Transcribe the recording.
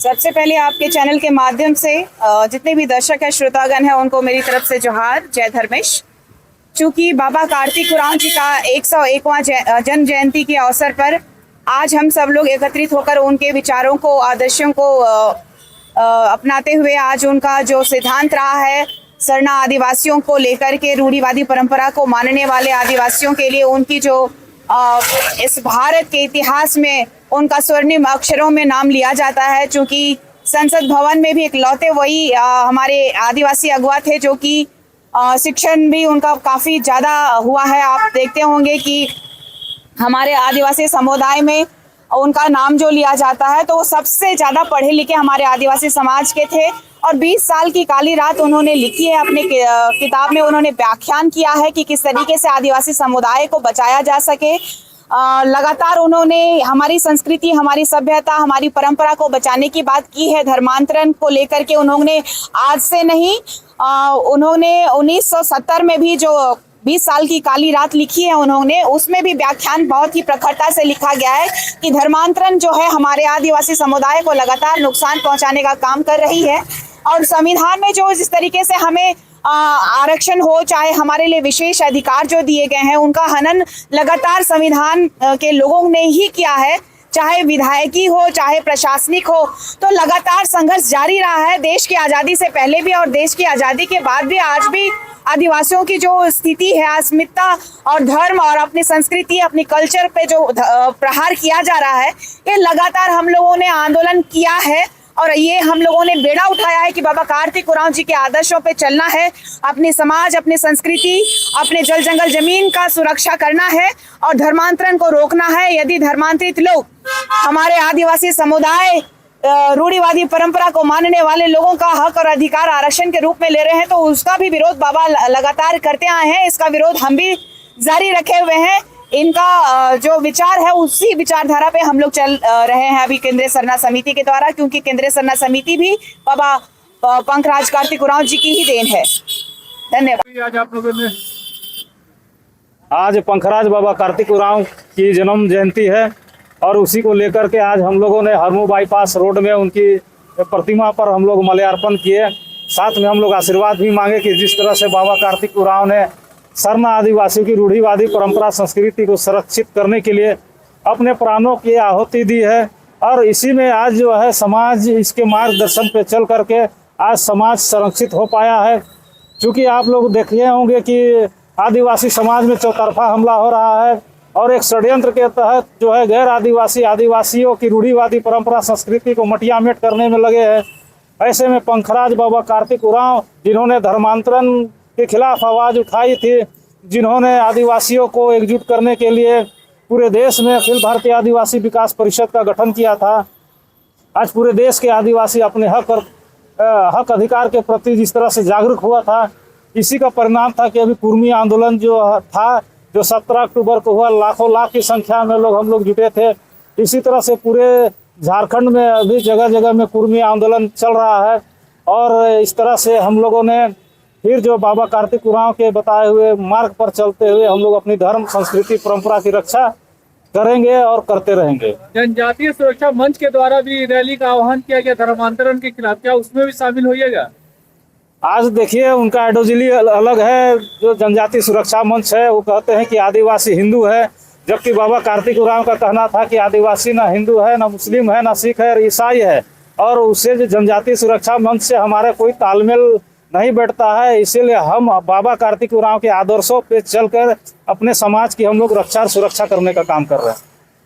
सबसे पहले आपके चैनल के माध्यम से जितने भी दर्शक हैं, श्रोतागण हैं, उनको मेरी तरफ से जोहार, जय धर्मेश। चूँकि बाबा कार्तिक उरांव जी का 101वां जन्म जयंती के अवसर पर आज हम सब लोग एकत्रित होकर उनके विचारों को, आदर्शों को अपनाते हुए आज उनका जो सिद्धांत रहा है सरना आदिवासियों को लेकर के, रूढ़िवादी परंपरा को मानने वाले आदिवासियों के लिए उनकी जो इस भारत के इतिहास में उनका स्वर्णिम अक्षरों में नाम लिया जाता है। चूँकि संसद भवन में भी इकलौते वही हमारे आदिवासी अगुवा थे जो कि शिक्षण भी उनका काफ़ी ज़्यादा हुआ है। आप देखते होंगे कि हमारे आदिवासी समुदाय में उनका नाम जो लिया जाता है तो वो सबसे ज़्यादा पढ़े लिखे हमारे आदिवासी समाज के थे। और 20 साल की काली रात उन्होंने लिखी है अपने किताब में। उन्होंने व्याख्यान किया है कि किस तरीके से आदिवासी समुदाय को बचाया जा सके। लगातार उन्होंने हमारी संस्कृति, हमारी सभ्यता, हमारी परंपरा को बचाने की बात की है। धर्मांतरण को लेकर के उन्होंने आज से नहीं, उन्होंने 1970 में भी जो 20 साल की काली रात लिखी है उन्होंने, उसमें भी व्याख्यान बहुत ही प्रखरता से लिखा गया है कि धर्मांतरण जो है हमारे आदिवासी समुदाय को लगातार नुकसान पहुंचाने का काम कर रही है। और संविधान में जो जिस तरीके से हमें आरक्षण हो, चाहे हमारे लिए विशेष अधिकार जो दिए गए हैं, उनका हनन लगातार संविधान के लोगों ने ही किया है। चाहे विधायकी हो, चाहे प्रशासनिक हो, तो लगातार संघर्ष जारी रहा है। देश की आज़ादी से पहले भी और देश की आज़ादी के बाद भी आज भी आदिवासियों की जो स्थिति है, अस्मिता और धर्म और अपनी संस्कृति, अपनी कल्चर पे जो प्रहार किया जा रहा है, ये लगातार हम लोगों ने आंदोलन किया है। और ये हम लोगों ने बेड़ा उठाया है कि बाबा कार्तिक उरांव जी के आदर्शों पे चलना है, अपने समाज, अपनी संस्कृति, अपने जल जंगल जमीन का सुरक्षा करना है और धर्मांतरण को रोकना है। यदि धर्मांतरित लोग हमारे आदिवासी समुदाय, रूढ़िवादी परंपरा को मानने वाले लोगों का हक और अधिकार आरक्षण के रूप में ले रहे हैं तो उसका भी विरोध बाबा लगातार करते आए हैं। इसका विरोध हम भी जारी रखे हुए हैं। इनका जो विचार है उसी विचारधारा पे हम लोग चल रहे हैं अभी केंद्रीय सरना समिति के द्वारा, क्योंकि केंद्रीय सरना समिति भी बाबा पंखराज कार्तिक उरांव जी की ही देन है। धन्यवाद। आज आप लोगों ने आज पंखराज बाबा कार्तिक उरांव की जन्म जयंती है और उसी को लेकर के आज हम लोगों ने हरमू बाईपास रोड में उनकी प्रतिमा पर हम लोग माल्यार्पण किए। साथ में हम लोग आशीर्वाद भी मांगे कि जिस तरह से बाबा कार्तिक उरांव ने सरना आदिवासियों की रूढ़िवादी परंपरा संस्कृति को संरक्षित करने के लिए अपने प्राणों की आहुति दी है, और इसी में आज जो है समाज इसके मार्गदर्शन पे चल करके आज समाज संरक्षित हो पाया है। क्योंकि आप लोग देखे होंगे कि आदिवासी समाज में चौतरफा हमला हो रहा है और एक षड्यंत्र के तहत जो है गैर आदिवासियों की रूढ़िवादी परंपरा संस्कृति को मटियामेट करने में लगे हैं। ऐसे में पंखराज बाबा कार्तिक उरांव, जिन्होंने धर्मांतरण के खिलाफ आवाज़ उठाई थी, जिन्होंने आदिवासियों को एकजुट करने के लिए पूरे देश में अखिल भारतीय आदिवासी विकास परिषद का गठन किया था। आज पूरे देश के आदिवासी अपने हक अधिकार के प्रति जिस तरह से जागरूक हुआ था, इसी का परिणाम था कि अभी कुर्मी आंदोलन जो था, जो 17 अक्टूबर को हुआ, लाखों लाख की संख्या में हम लोग जुटे थे। इसी तरह से पूरे झारखंड में अभी जगह जगह में कुर्मी आंदोलन चल रहा है। और इस तरह से हम लोगों ने फिर जो बाबा कार्तिक उरांव के बताए हुए मार्ग पर चलते हुए हम लोग अपनी धर्म, संस्कृति, परंपरा की रक्षा करेंगे और करते रहेंगे। जनजातीय सुरक्षा मंच के द्वारा भी रैली का आह्वान किया गया धर्मांतरण के खिलाफ, क्या उसमें भी शामिल होइएगा? आज देखिए उनका आइडियोलॉजी अलग है। जो जनजातीय सुरक्षा मंच है वो कहते हैं कि आदिवासी हिंदू है, जबकि बाबा कार्तिक उरांव का कहना था कि आदिवासी ना हिंदू है, ना मुस्लिम है, ना सिख है, ईसाई है। और उससे जो जनजातीय सुरक्षा मंच से हमारा कोई तालमेल नहीं बैठता है। इसीलिए हम बाबा कार्तिक उरांव के आदर्शों पे चलकर अपने समाज की हम लोग रक्षा और सुरक्षा करने का काम कर रहे हैं।